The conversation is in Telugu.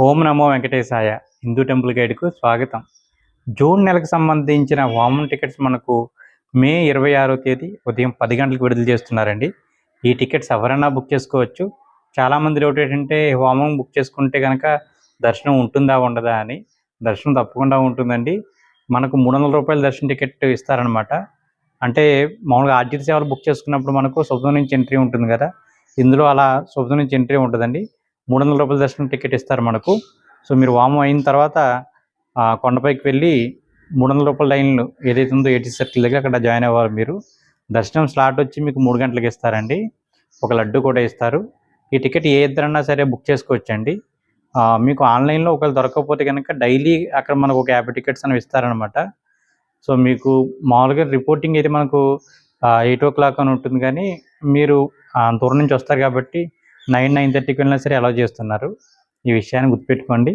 ఓం నమో వెంకటేశాయ. హిందూ టెంపుల్ గైడ్కు స్వాగతం. జూన్ నెలకు సంబంధించిన వామన్ టికెట్స్ మనకు మే 26వ తేదీ ఉదయం 10 గంటలకు విడుదల చేస్తున్నారండి. ఈ టికెట్స్ ఎవరైనా బుక్ చేసుకోవచ్చు. చాలామంది డౌట్ ఏంటంటే వామన్ బుక్ చేసుకుంటే కనుక దర్శనం ఉంటుందా ఉండదా అని. దర్శనం తప్పకుండా ఉంటుందండి. మనకు రూ. 300 దర్శనం టికెట్ ఇస్తారనమాట. అంటే మామూలుగా ఆర్జిత సేవలు బుక్ చేసుకున్నప్పుడు మనకు శుభ్రం నుంచి ఎంట్రీ ఉంటుంది కదా, ఇందులో అలా శుభ్రం నుంచి ఎంట్రీ ఉంటుందండి. రూ. 300 దర్శనం టికెట్ ఇస్తారు మనకు. సో మీరు వామం అయిన తర్వాత కొండపైకి వెళ్ళి రూ. 300 లైన్లు ఏదైతే ఉందో ఏటీ సర్కిల్ దగ్గర అక్కడ జాయిన్ అవ్వాలి మీరు. దర్శనం స్లాట్ వచ్చి మీకు 3 గంటలకు ఇస్తారండి. ఒక లడ్డు కూడా ఇస్తారు. ఈ టికెట్ ఏ ఇద్దరన్నా సరే బుక్ చేసుకోవచ్చండి. మీకు ఆన్లైన్లో ఒకవేళ దొరకకపోతే కనుక డైలీ అక్కడ మనకు ఒక 50 టికెట్స్ అనేవి ఇస్తారనమాట. సో మీకు మామూలుగా రిపోర్టింగ్ అయితే మనకు 8 అని ఉంటుంది, కానీ మీరు దూరం నుంచి వస్తారు కాబట్టి 9:30కి వెళ్ళినా సరే అలౌ చేస్తున్నారు. ఈ విషయాన్ని గుర్తుపెట్టుకోండి.